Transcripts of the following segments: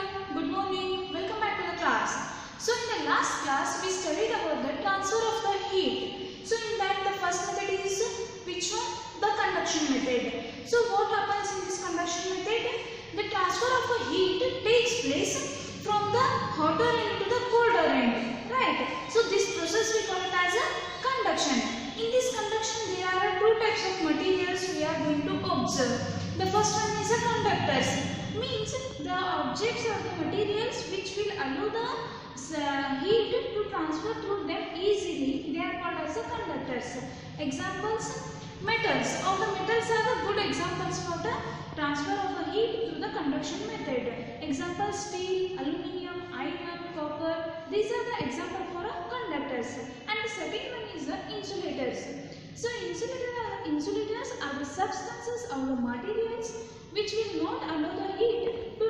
everyone, good morning, welcome back to the class. So in the last class we studied about the transfer of the heat. So in that the first method is which one? The conduction method. So what happens in this conduction method? The transfer of the heat takes place from the hotter end to the colder end, right? So this process we call it as a conduction. In this conduction there are two types of materials we are going to observe. The first one is a conductors, means the objects or the materials which will allow the heat to transfer through them easily. They are called as the conductors. Examples: metals. All the metals are the good examples for the transfer of the heat through the conduction method. Examples: steel, aluminium, iron, copper. These are the example for conductors. And the second one is the insulators. So insulators are the substances or the materials which will not allow the heat to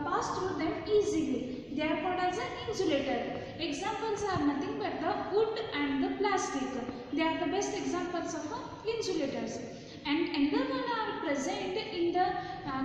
pass through them easily. They are called as an insulator. Examples are nothing but the wood and the plastic. They are the best examples of insulators. And another one are present in the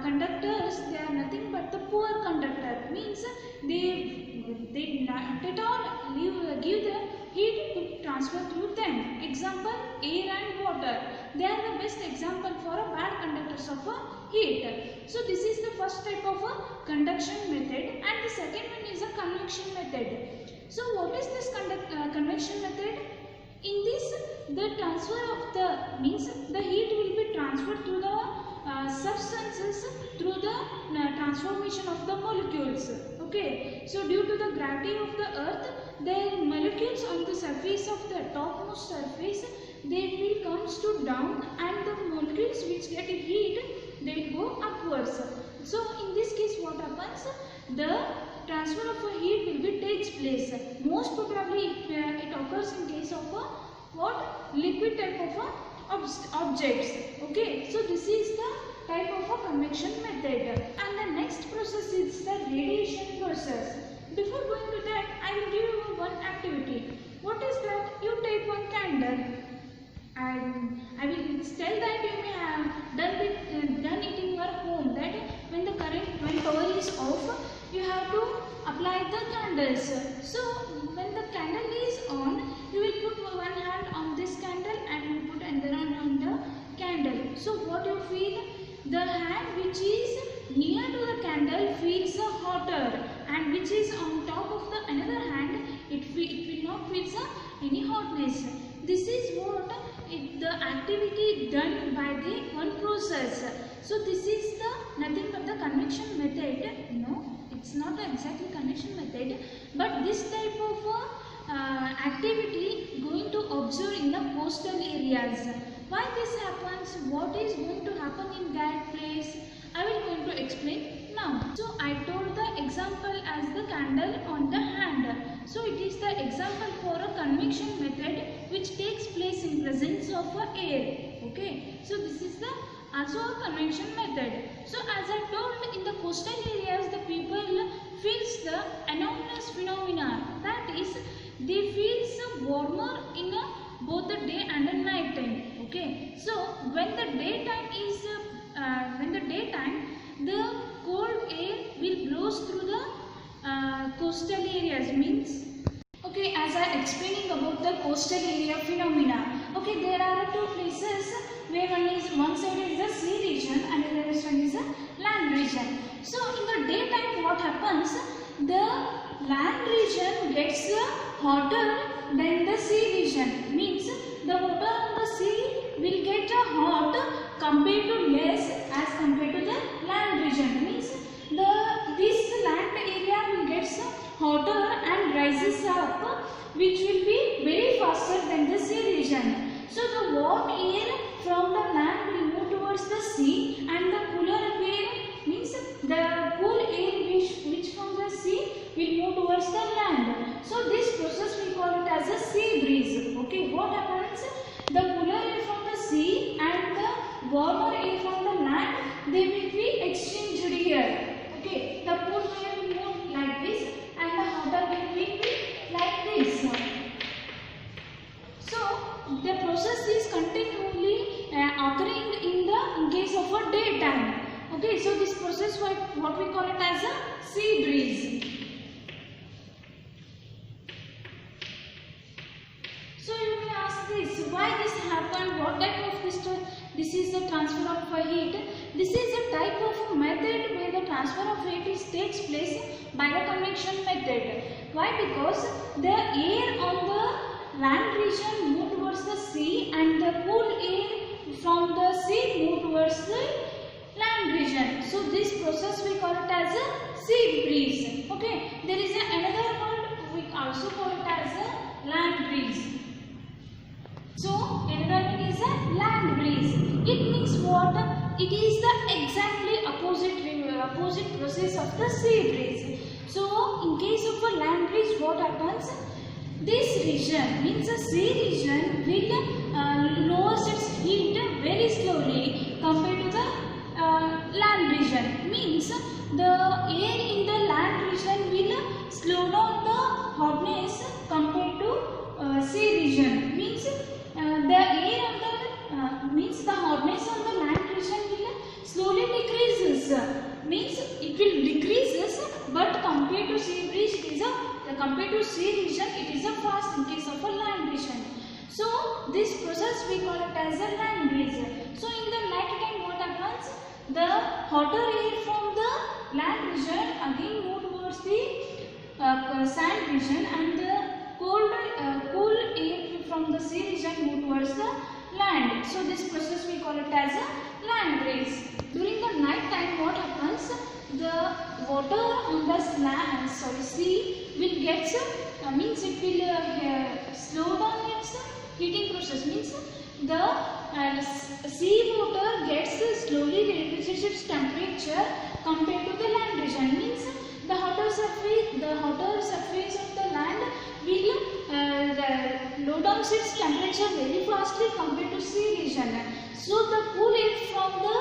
conductors. They are nothing but the poor conductor. Means they not at all give the heat to transfer through them. Example: air and water. They are the best example for a bad conductors of heat. So this is the first type of a conduction method, and the second one is a convection method. So what is this convection method? In this, the transfer of the means the heat will be transferred to the substances through the transformation of the molecules. Okay, so due to the gravity of the earth, the molecules on the surface of the topmost surface, they will comes to down, and the molecules which get heat, they will go upwards. So in this case what happens? The transfer of a heat will be takes place. Most probably it occurs in case of a liquid type of objects. Okay, so this is the type of a convection method. And the next process is the radiation process. Before going to that, I will give you one activity. What is that? You take one candle, and I will tell that you may have done it in your home, that when power is off, you have to apply the candles. So when the candle is on, you will put one hand on this candle and you put another hand on the candle. So what you feel? The hand which is near to the candle feels hotter, and which is on top of the another hand, it will not feel any hotness. This is what the activity done by the one process. So this is the nothing but the convection method. No, it's not exactly convection method, but this type of activity going to observe in the coastal areas. Why this happens? What is going to happen in that place? I will going to explain now. So I told the example as the candle on the hand. So it is the example for a convection method which takes place in presence of air. Okay. So this is the also a convection method. So as I told, in the coastal areas the people feels the anomalous phenomena, that is they feel warmer in both the day and the night time. Okay. So when the daytime is the cold air will blows through the coastal areas. Means, okay, as I explaining about the coastal area phenomena. Okay, there are two places where one side is the sea region and the other side is the land region. So in the daytime what happens? The land region gets hotter than the sea region. Means the water on the sea will get hot compared to less as compared to the land region. Means this land area will get hotter and rises up, which will be very faster than the sea region. So the warm air from the land will move towards the sea, and the cooler air means the cool air which from the sea will move towards the land. So this process we call it as a sea breeze. Okay, what happens? The cooler air from the sea and the warmer air from the land, they will be exchanged here. Okay, the cool air will move like this and the hotter air will be like this. So the process is continually occurring in case of a daytime. Okay, so this process what we call it as a sea breeze. So you may ask this, why this happened, what type of this is the transfer of heat. This is a type of method where the transfer of heat takes place by the convection method. Why? Because the air on the land region move towards the sea and the cool air from the sea move towards the land region. So this process we call it as a sea breeze. Okay. There is another word we also call it as a land breeze. So another one is a land breeze. It means what? It is the exactly opposite process of the sea breeze. So in case of a land breeze, what happens? This region means the sea region will lower its heat very slowly compared to the land region. Means the air in the land region will slow down the hotness compared to sea region. Means the air on the means the hotness on the land region will slowly decreases. Means it will decreases, but compared to sea breeze, it is compared to sea region, it is a fast in case of a land region. So this process we call it as a land breeze. So in the night time, what happens? The hotter air from the land region again move towards the sand region, and the cool air from the sea region move towards the land. So this process we call it as a land breeze. During the night time, what happens? The water on the sea will get means it will slow down its heating process. Means the sea water gets slowly reduces its temperature compared to the land region. Means the hotter surface of the land will low down its temperature very fastly compared to sea region. So the cool air from the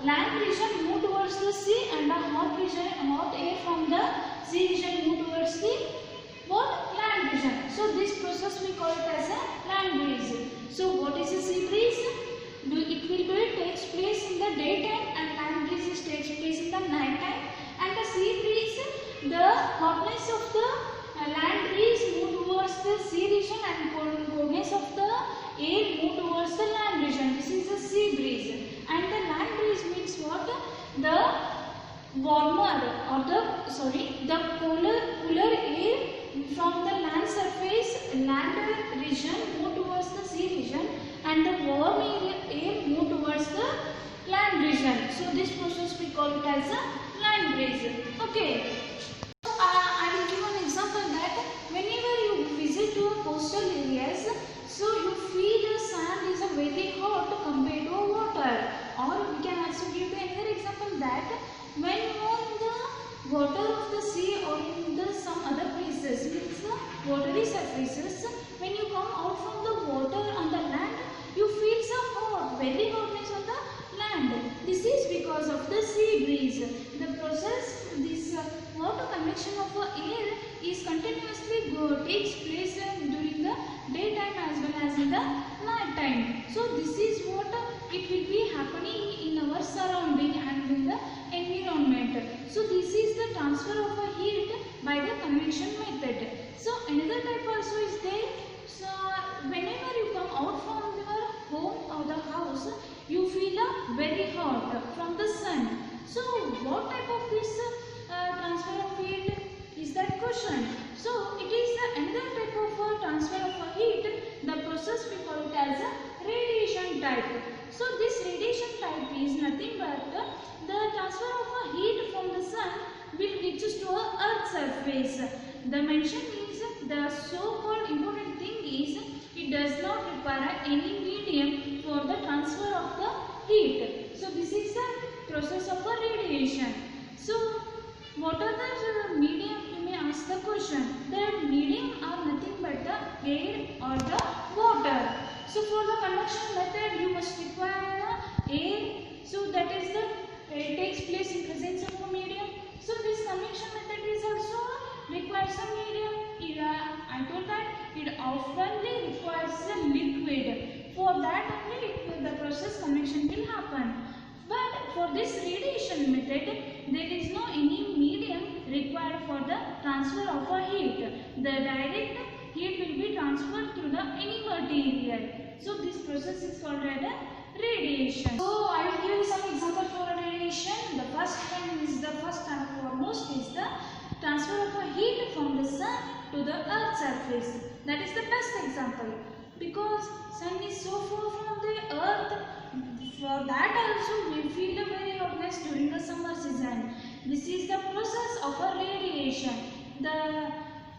land region move towards the sea, and the hot air from the sea region move towards the land region. So this process we call it as a land breeze. So what is a sea breeze? It takes place in the daytime, and land breeze takes place in the night time. And the sea breeze, the hotness of the land breeze move towards the sea region, and coldness of the air move towards the land region. This is the sea breeze. And the land breeze means what? The warmer or the cooler air from the land region move towards the sea region, and the warm air move towards the land region. So this process we call it as a land breeze. Okay. I will give an example that whenever you visit to a coastal areas, so you feel the sand is a very hot compared to water. Or we can also give another example that when you are in the water of the sea or in the some other places, means the watery surfaces, when you come out from the water on the land, you feel so hot, very hotness on the land. This is because of the sea breeze. The process, this water convection of air is continuously takes place during the daytime as well as in the night time. So this is what it will be happening in our surrounding and in the environment. So this is the transfer of heat by the convection method. So another type also is there. So whenever you come out from your home or the house, you feel very hot from the sun. So what type of this transfer of heat is that question? So it is another type of transfer of heat. The process we call it as a radiation type. So this radiation type is nothing but the transfer of heat from the sun will reaches to a earth surface. The mention is the so-called important thing is it does not require any medium for the transfer of the heat. So this is the process of a radiation. So what are the medium? You may ask the question. The medium are nothing but the air or the water. So for the conduction method, you must require air. So that is it takes place in presence of a medium. So this convection method is also requires a medium. I told that it often requires a liquid. For that only the process convection will happen. But for this radiation method, there is no any medium the direct heat will be transferred through the any material. So this process is called as radiation. So I will give you some example for radiation. The first one is the first and foremost is the transfer of a heat from the sun to the earth surface. That is the best example, because sun is so far from the earth. For that also we feel the very hotness during the summer season. This is the process of a radiation. The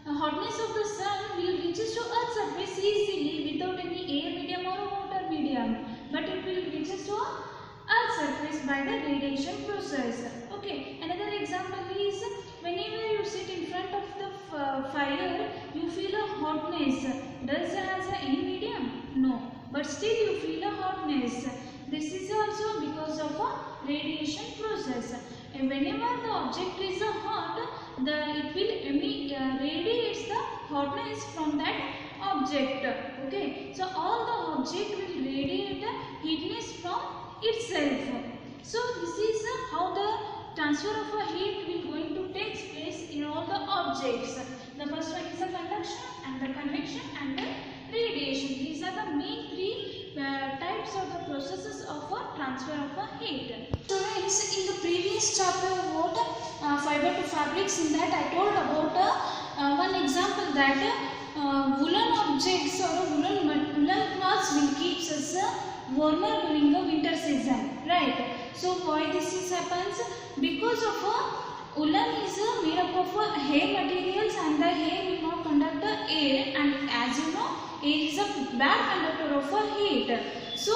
hotness of the sun will reach to earth surface easily without any air medium or water medium, but it will reach to earth surface by the radiation process. Okay, another example is whenever you sit in front of the fire, you feel a hotness. Does it has any medium? No, but still you feel a hotness. This is also because of a radiation process. And whenever the object is hot, it will radiates the hotness from that object. Okay, so all the object will radiate the heatness from itself. So this is how the transfer of a heat will going to take place in all the objects. The first one is the conduction and the convection and the radiation. These are the main three types of the processes of a transfer of a heat. Students, in the previous chapter about fiber to fabrics, in that I told about one example that woolen objects or woolen cloths will keep us warmer during the winter season, right? So why this happens? Because of woolen is made up of hair materials, and the hair will not conduct the air, and as you know, air is a bad conductor of heat. So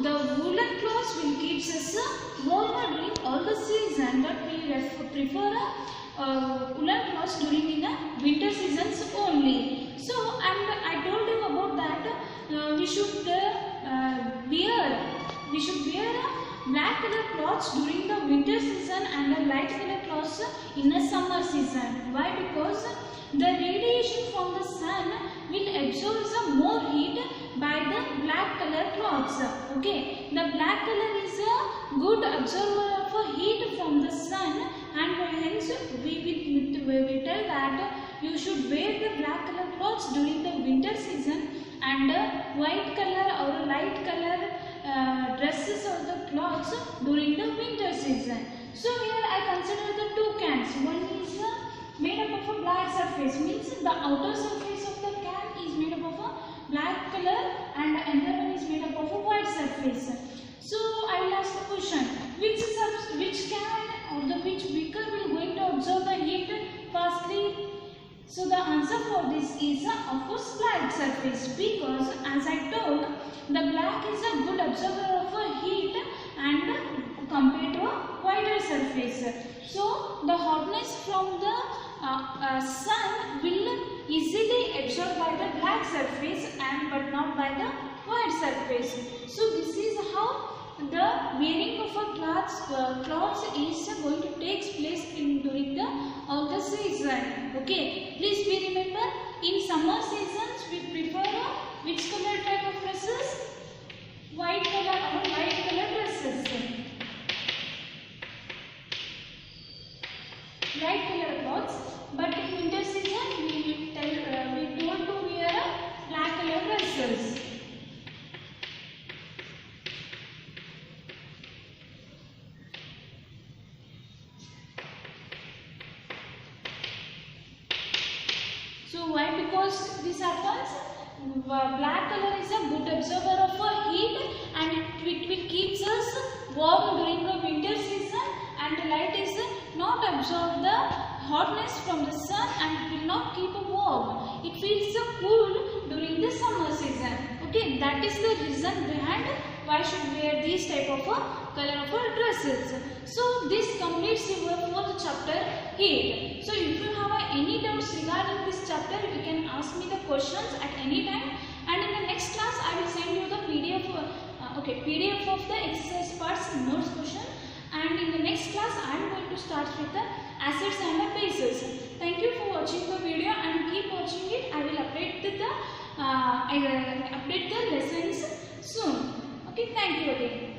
the woolen cloths will keep us warmer during all the season, but we prefer woolen cloths during in the winter seasons only. So, and I told you about that we should wear black color clothes during the winter season and the light color clothes in the summer season. Why? Because the radiation from the sun will absorb some more heat by the black color cloths. Okay, the black color is a good absorber of heat from the sun, and hence we will tell that you should wear the black color clothes during the winter season, and white color or light color dresses or the clothes during the winter season. So here I consider the two cans. One is made up of a black surface, means the outer surface of the can is made up of a black color, and another one is made up of a white surface. So I will ask the question, which can or which beaker will going to absorb the heat fastly? So the answer for this is of course black surface, because as I told, the black is a good absorber of heat and compared to a whiter surface. So the hotness from the sun will easily absorbed by the black surface but not by the white surface. So this is how the wearing of a clothes is going to take place during all the season. Okay, please be remember, in summer seasons we prefer which color type of dresses? White color or light color dresses. Light color clothes, but in winter season we told to wear black color dresses. So why? Because this happens, black color is a good absorber of heat and it will keep us warm during the winter season, and light is not absorb the hotness from the sun and it will not keep warm. It feels cool during the summer season. Okay, that is the reason behind why should wear these type of color of dresses. So this completes your fourth chapter heat. So if you have any doubts regarding this chapter, you can ask me the questions at any time, and in the next class I will send you the PDF of the exercise parts notes question, and in the next class I am going to start with the acids and the bases. Thank you for watching the video and keep watching it. I will update the lessons soon. Okay, thank you again.